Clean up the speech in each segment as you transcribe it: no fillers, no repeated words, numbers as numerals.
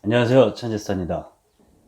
안녕하세요, 천재스타입니다.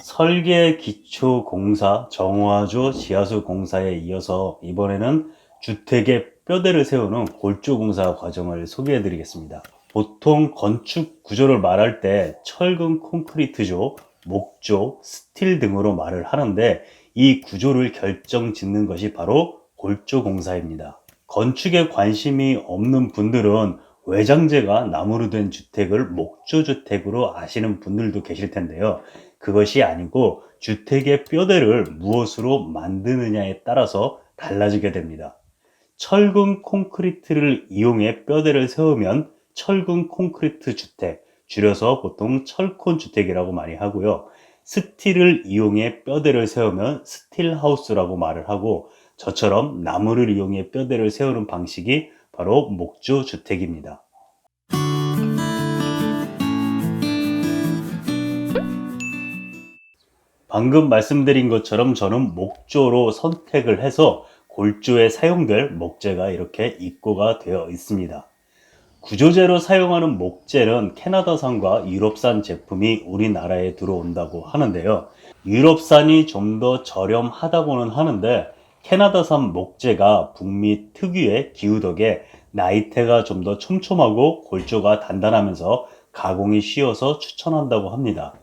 설계 기초 공사 정화조 지하수 공사에 이어서 이번에는 주택의 뼈대를 세우는 골조 공사 과정을 소개해 드리겠습니다. 보통 건축 구조를 말할 때 철근 콘크리트조, 목조, 스틸 등으로 말을 하는데 이 구조를 결정 짓는 것이 바로 골조 공사입니다. 건축에 관심이 없는 분들은 외장재가 나무로 된 주택을 목조주택으로 아시는 분들도 계실 텐데요. 그것이 아니고 주택의 뼈대를 무엇으로 만드느냐에 따라서 달라지게 됩니다. 철근 콘크리트를 이용해 뼈대를 세우면 철근 콘크리트 주택, 줄여서 보통 철콘 주택이라고 많이 하고요. 스틸을 이용해 뼈대를 세우면 스틸 하우스라고 말을 하고, 저처럼 나무를 이용해 뼈대를 세우는 방식이 바로 목조 주택입니다. 방금 말씀드린 것처럼 저는 목조로 선택을 해서 골조에 사용될 목재가 이렇게 입고가 되어 있습니다. 구조재로 사용하는 목재는 캐나다산과 유럽산 제품이 우리나라에 들어온다고 하는데요. 유럽산이 좀 더 저렴하다고는 하는데 캐나다산 목재가 북미 특유의 기후 덕에 나이테가 좀 더 촘촘하고 골조가 단단하면서 가공이 쉬워서 추천한다고 합니다.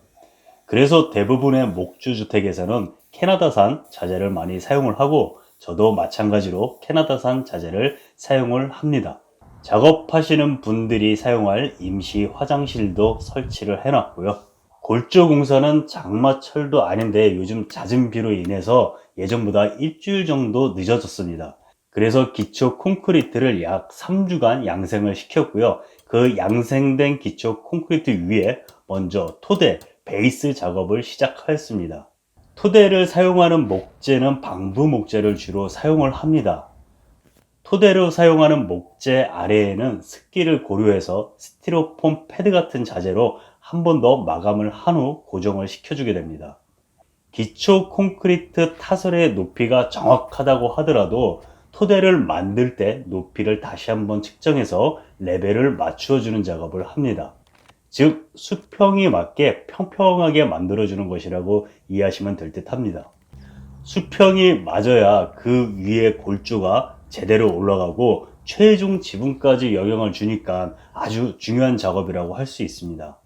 그래서 대부분의 목조주택에서는 캐나다산 자재를 많이 사용을 하고, 저도 마찬가지로 캐나다산 자재를 사용을 합니다. 작업하시는 분들이 사용할 임시 화장실도 설치를 해놨고요. 골조 공사는 장마철도 아닌데 요즘 잦은 비로 인해서 예전보다 일주일 정도 늦어졌습니다. 그래서 기초 콘크리트를 약 3주간 양생을 시켰고요. 그 양생된 기초 콘크리트 위에 먼저 토대, 베이스 작업을 시작하였습니다. 토대를 사용하는 목재는 방부 목재를 주로 사용을 합니다. 토대로 사용하는 목재 아래에는 습기를 고려해서 스티로폼 패드 같은 자재로 한 번 더 마감을 한 후 고정을 시켜주게 됩니다. 기초 콘크리트 타설의 높이가 정확하다고 하더라도 토대를 만들 때 높이를 다시 한번 측정해서 레벨을 맞추어 주는 작업을 합니다. 즉 수평이 맞게 평평하게 만들어주는 것이라고 이해하시면 될 듯 합니다. 수평이 맞아야 그 위에 골조가 제대로 올라가고 최종 지붕까지 영향을 주니까 아주 중요한 작업이라고 할 수 있습니다.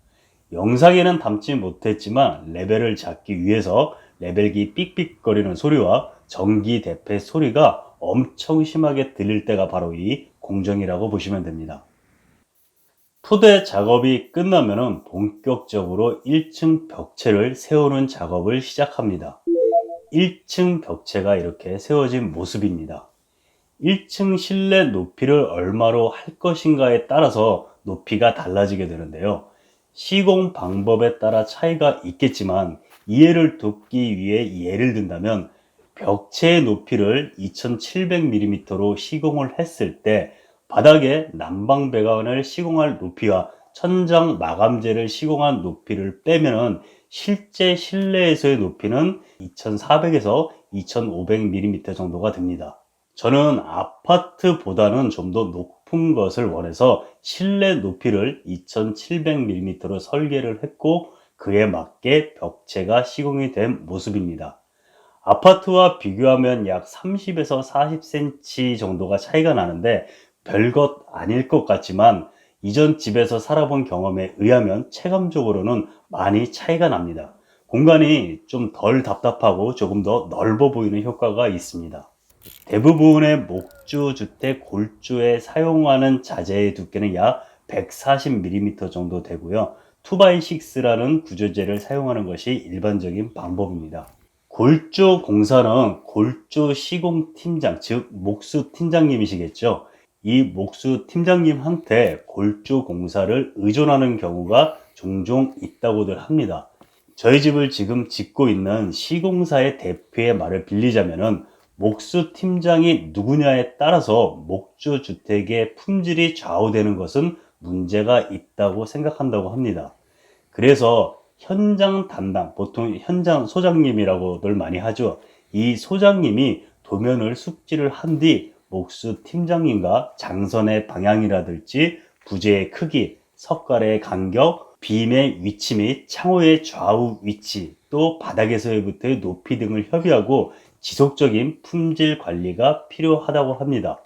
영상에는 담지 못했지만 레벨을 잡기 위해서 레벨기 삑삑거리는 소리와 전기 대패 소리가 엄청 심하게 들릴 때가 바로 이 공정이라고 보시면 됩니다. 토대 작업이 끝나면 본격적으로 1층 벽체를 세우는 작업을 시작합니다. 1층 벽체가 이렇게 세워진 모습입니다. 1층 실내 높이를 얼마로 할 것인가에 따라서 높이가 달라지게 되는데요. 시공 방법에 따라 차이가 있겠지만 이해를 돕기 위해 예를 든다면 벽체의 높이를 2700mm로 시공을 했을 때 바닥에 난방 배관을 시공할 높이와 천장 마감재를 시공한 높이를 빼면 실제 실내에서의 높이는 2400에서 2500mm 정도가 됩니다. 저는 아파트보다는 좀 더 높은 것을 원해서 실내 높이를 2700mm로 설계를 했고 그에 맞게 벽체가 시공이 된 모습입니다. 아파트와 비교하면 약 30에서 40cm 정도가 차이가 나는데 별것 아닐 것 같지만 이전 집에서 살아본 경험에 의하면 체감적으로는 많이 차이가 납니다. 공간이 좀 덜 답답하고 조금 더 넓어 보이는 효과가 있습니다. 대부분의 목조주택 골조에 사용하는 자재의 두께는 약 140mm 정도 되고요. 2x6라는 구조재를 사용하는 것이 일반적인 방법입니다. 골조 공사는 골조 시공 팀장, 즉 목수 팀장님이시겠죠. 이 목수 팀장님한테 골조 공사를 의존하는 경우가 종종 있다고들 합니다. 저희 집을 지금 짓고 있는 시공사의 대표의 말을 빌리자면은 목수 팀장이 누구냐에 따라서 목조 주택의 품질이 좌우되는 것은 문제가 있다고 생각한다고 합니다. 그래서 현장 담당, 보통 현장 소장님이라고들 많이 하죠. 이 소장님이 도면을 숙지를 한 뒤 목수 팀장님과 장선의 방향이라든지 부재의 크기, 석가래의 간격, 빔의 위치 및 창호의 좌우 위치, 또 바닥에서부터의 높이 등을 협의하고 지속적인 품질 관리가 필요하다고 합니다.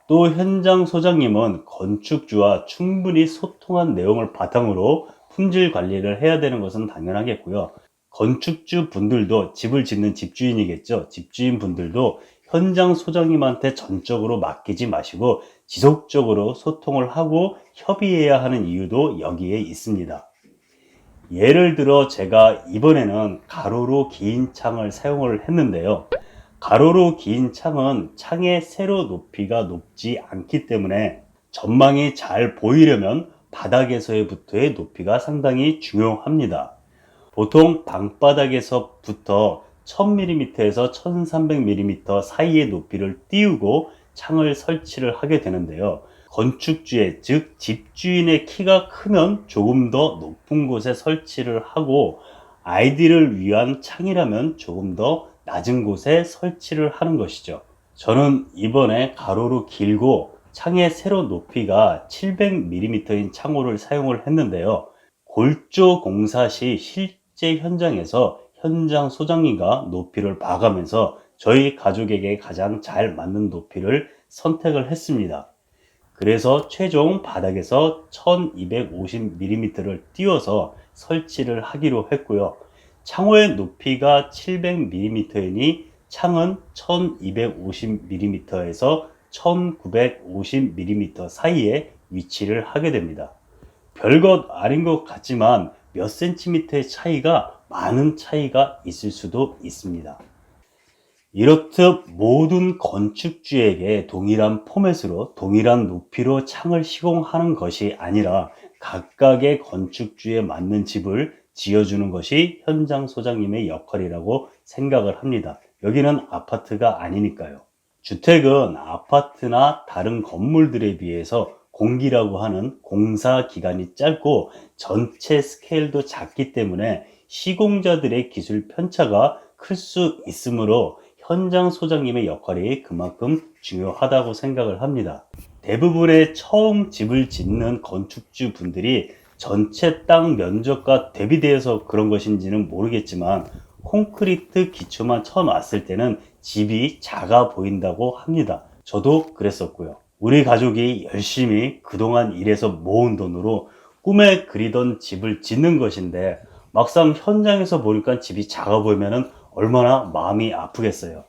또 현장 소장님은 건축주와 충분히 소통한 내용을 바탕으로 품질 관리를 해야 되는 것은 당연하겠고요. 건축주 분들도 집을 짓는 집주인이겠죠. 집주인 분들도 현장 소장님한테 전적으로 맡기지 마시고 지속적으로 소통을 하고 협의해야 하는 이유도 여기에 있습니다. 예를 들어 제가 이번에는 가로로 긴 창을 사용을 했는데요. 가로로 긴 창은 창의 세로 높이가 높지 않기 때문에 전망이 잘 보이려면 바닥에서부터의 높이가 상당히 중요합니다. 보통 방바닥에서부터 1000mm에서 1300mm 사이의 높이를 띄우고 창을 설치를 하게 되는데요. 건축주의, 즉 집주인의 키가 크면 조금 더 높은 곳에 설치를 하고, 아이들을 위한 창이라면 조금 더 낮은 곳에 설치를 하는 것이죠. 저는 이번에 가로로 길고 창의 세로 높이가 700mm인 창호를 사용을 했는데요. 골조 공사 시 실제 현장에서 현장 소장님과 높이를 봐가면서 저희 가족에게 가장 잘 맞는 높이를 선택을 했습니다. 그래서 최종 바닥에서 1250mm를 띄워서 설치를 하기로 했고요. 창호의 높이가 700mm이니 창은 1250mm에서 1950mm 사이에 위치를 하게 됩니다. 별것 아닌 것 같지만 몇 센티미터의 차이가 많은 차이가 있을 수도 있습니다. 이렇듯 모든 건축주에게 동일한 포맷으로 동일한 높이로 창을 시공하는 것이 아니라 각각의 건축주에 맞는 집을 지어주는 것이 현장 소장님의 역할이라고 생각을 합니다. 여기는 아파트가 아니니까요. 주택은 아파트나 다른 건물들에 비해서 공기라고 하는 공사 기간이 짧고 전체 스케일도 작기 때문에 시공자들의 기술 편차가 클 수 있으므로 현장 소장님의 역할이 그만큼 중요하다고 생각을 합니다. 대부분의 처음 집을 짓는 건축주 분들이 전체 땅 면적과 대비되어서 그런 것인지는 모르겠지만 콘크리트 기초만 쳐놨을 때는 집이 작아 보인다고 합니다. 저도 그랬었고요. 우리 가족이 열심히 그동안 일해서 모은 돈으로 꿈에 그리던 집을 짓는 것인데 막상 현장에서 보니까 집이 작아 보이면 얼마나 마음이 아프겠어요.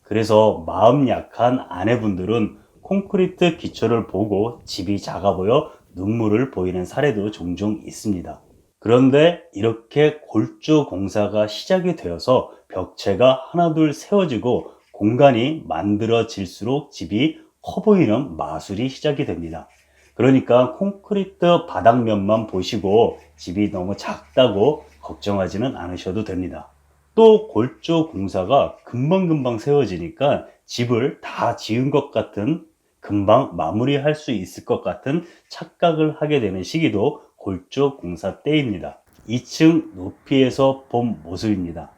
그래서 마음 약한 아내분들은 콘크리트 기초를 보고 집이 작아 보여 눈물을 보이는 사례도 종종 있습니다. 그런데 이렇게 골조 공사가 시작이 되어서 벽체가 하나둘 세워지고 공간이 만들어질수록 집이 커 보이는 마술이 시작이 됩니다. 그러니까 콘크리트 바닥면만 보시고 집이 너무 작다고 걱정하지는 않으셔도 됩니다. 또 골조 공사가 금방금방 세워지니까 집을 다 지은 것 같은, 금방 마무리할 수 있을 것 같은 착각을 하게 되는 시기도 골조 공사 때입니다. 2층 높이에서 본 모습입니다.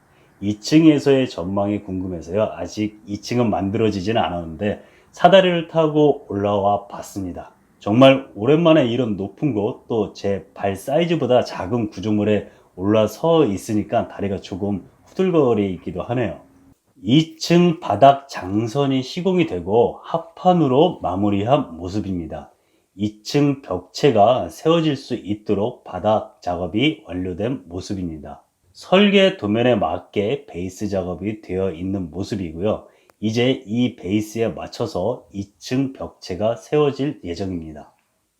2층에서의 전망이 궁금해서요. 아직 2층은 만들어지지는 않았는데 사다리를 타고 올라와 봤습니다. 정말 오랜만에 이런 높은 곳, 또 제 발 사이즈보다 작은 구조물에 올라서 있으니까 다리가 조금 후들거리기도 하네요. 2층 바닥 장선이 시공이 되고 합판으로 마무리한 모습입니다. 2층 벽체가 세워질 수 있도록 바닥 작업이 완료된 모습입니다. 설계 도면에 맞게 베이스 작업이 되어 있는 모습이고요. 이제 이 베이스에 맞춰서 2층 벽체가 세워질 예정입니다.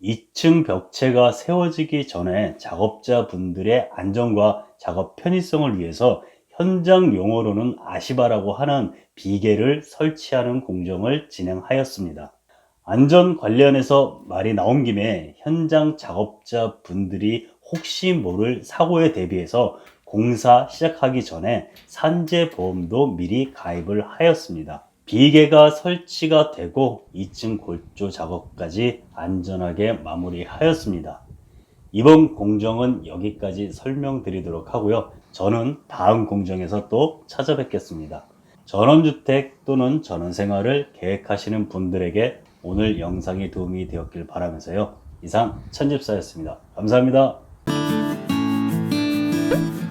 2층 벽체가 세워지기 전에 작업자분들의 안전과 작업 편의성을 위해서 현장 용어로는 아시바라고 하는 비계를 설치하는 공정을 진행하였습니다. 안전 관련해서 말이 나온 김에 현장 작업자분들이 혹시 모를 사고에 대비해서 공사 시작하기 전에 산재보험도 미리 가입을 하였습니다. 비계가 설치가 되고 2층 골조 작업까지 안전하게 마무리하였습니다. 이번 공정은 여기까지 설명드리도록 하고요. 저는 다음 공정에서 또 찾아뵙겠습니다. 전원주택 또는 전원생활을 계획하시는 분들에게 오늘 영상이 도움이 되었길 바라면서요. 이상 천집사였습니다. 감사합니다. 응?